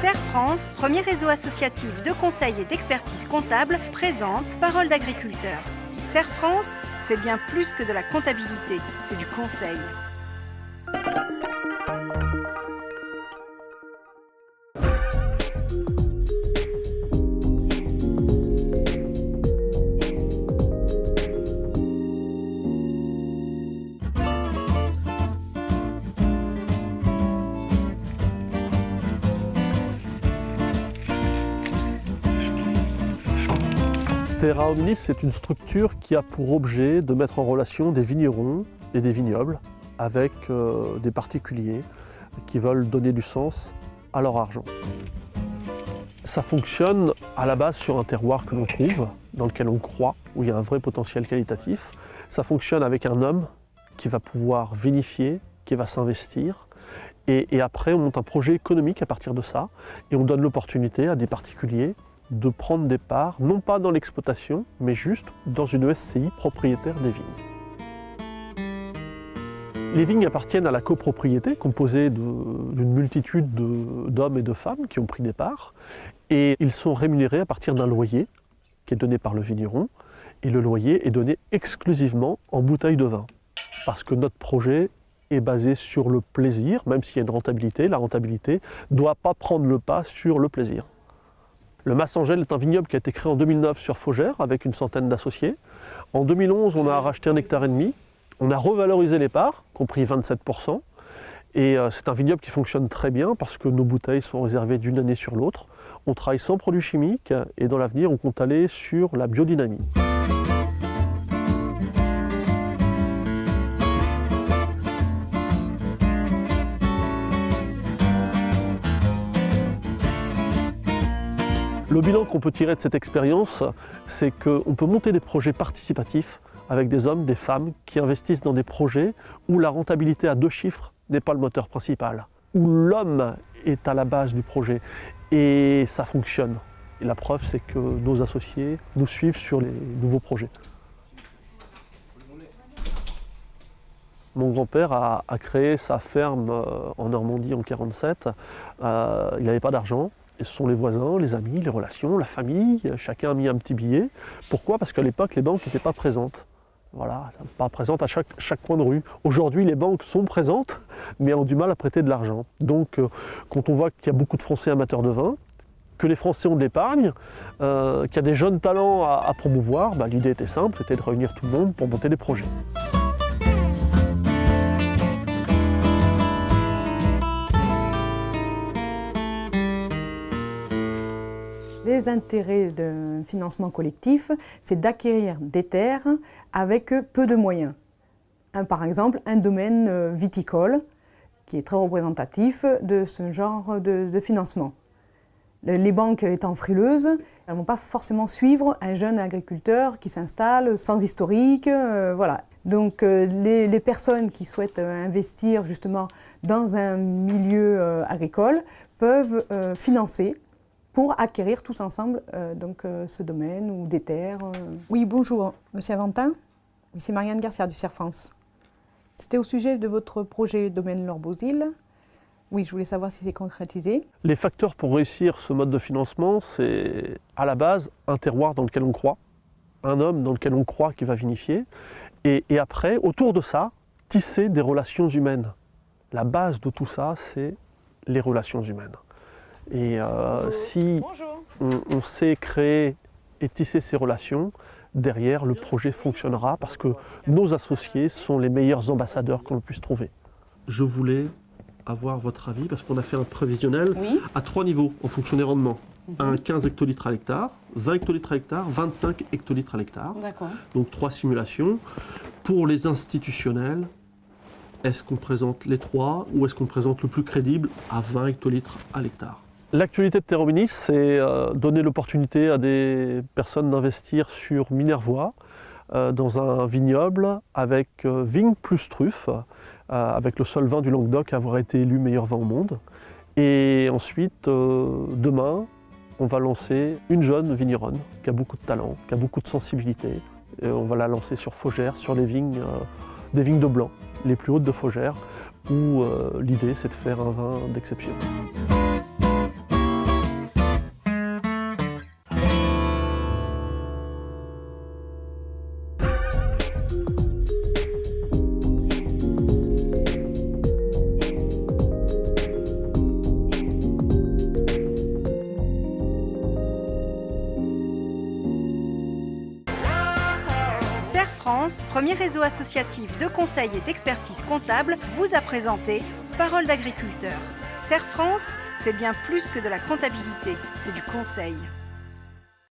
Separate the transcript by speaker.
Speaker 1: Serre France, premier réseau associatif de conseil et d'expertise comptable, présente Parole d'agriculteur. Serre France, c'est bien plus que de la comptabilité, c'est du conseil.
Speaker 2: Terra Hominis, c'est une structure qui a pour objet de mettre en relation des vignerons et des vignobles avec des particuliers qui veulent donner du sens à leur argent. Ça fonctionne à la base sur un terroir que l'on trouve, dans lequel on croit, où il y a un vrai potentiel qualitatif. Ça fonctionne avec un homme qui va pouvoir vinifier, qui va s'investir. Et après, on monte un projet économique à partir de ça et on donne l'opportunité à des particuliers de prendre des parts, non pas dans l'exploitation, mais juste dans une SCI propriétaire des vignes. Les vignes appartiennent à la copropriété, composée d'une multitude d'hommes et de femmes qui ont pris des parts, et ils sont rémunérés à partir d'un loyer qui est donné par le vigneron, et le loyer est donné exclusivement en bouteilles de vin, parce que notre projet est basé sur le plaisir, même s'il y a une rentabilité, la rentabilité ne doit pas prendre le pas sur le plaisir. Le Massangel est un vignoble qui a été créé en 2009 sur Faugères avec une centaine d'associés. En 2011, on a racheté 1,5 hectare. On a revalorisé les parts, compris 27%. Et c'est un vignoble qui fonctionne très bien parce que nos bouteilles sont réservées d'une année sur l'autre. On travaille sans produits chimiques et dans l'avenir, on compte aller sur la biodynamie. Le bilan qu'on peut tirer de cette expérience, c'est qu'on peut monter des projets participatifs avec des hommes, des femmes qui investissent dans des projets où la rentabilité à 2 chiffres n'est pas le moteur principal, où l'homme est à la base du projet et ça fonctionne. Et la preuve, c'est que nos associés nous suivent sur les nouveaux projets. Mon grand-père a créé sa ferme en Normandie en 1947. Il n'avait pas d'argent. Et ce sont les voisins, les amis, les relations, la famille, chacun a mis un petit billet. Pourquoi ? Parce qu'à l'époque, les banques n'étaient pas présentes. Voilà, pas présentes à chaque coin de rue. Aujourd'hui, les banques sont présentes, mais ont du mal à prêter de l'argent. Donc, quand on voit qu'il y a beaucoup de Français amateurs de vin, que les Français ont de l'épargne, qu'il y a des jeunes talents à promouvoir, l'idée était simple, c'était de réunir tout le monde pour monter des projets.
Speaker 3: Les intérêts d'un financement collectif, c'est d'acquérir des terres avec peu de moyens. Par exemple, un domaine viticole qui est très représentatif de ce genre de financement. Les banques étant frileuses, elles ne vont pas forcément suivre un jeune agriculteur qui s'installe sans historique. Voilà. Donc les personnes qui souhaitent investir justement dans un milieu agricole peuvent financer pour acquérir tous ensemble ce domaine ou des terres.
Speaker 4: Oui, bonjour, Monsieur Aventin. C'est Marianne Garcia du Serre France. C'était au sujet de votre projet domaine Lorbeaux-Îles. Oui, je voulais savoir si c'est concrétisé.
Speaker 2: Les facteurs pour réussir ce mode de financement, c'est à la base un terroir dans lequel on croit, un homme dans lequel on croit qui va vinifier, et après, autour de ça, tisser des relations humaines. La base de tout ça, c'est les relations humaines. Et si on sait créer et tisser ces relations, derrière le projet fonctionnera parce que nos associés sont les meilleurs ambassadeurs qu'on puisse trouver. Je voulais avoir votre avis parce qu'on a fait un prévisionnel à 3 niveaux en fonction des rendements. Un 15 hectolitres à l'hectare, 20 hectolitres à l'hectare, 25 hectolitres à l'hectare. Donc 3 simulations. Pour les institutionnels, est-ce qu'on présente les 3 ou est-ce qu'on présente le plus crédible à 20 hectolitres à l'hectare ? L'actualité de Terra Hominis, c'est donner l'opportunité à des personnes d'investir sur Minervois, dans un vignoble avec vigne plus truffe, avec le seul vin du Languedoc à avoir été élu meilleur vin au monde. Et ensuite, demain, on va lancer une jeune vigneronne qui a beaucoup de talent, qui a beaucoup de sensibilité. Et on va la lancer sur Faugères, sur des vignes de blanc, les plus hautes de Faugères, où l'idée c'est de faire un vin d'exception.
Speaker 1: France, premier réseau associatif de conseil et d'expertise comptable, vous a présenté Parole d'agriculteur. Serre France, c'est bien plus que de la comptabilité, c'est du conseil.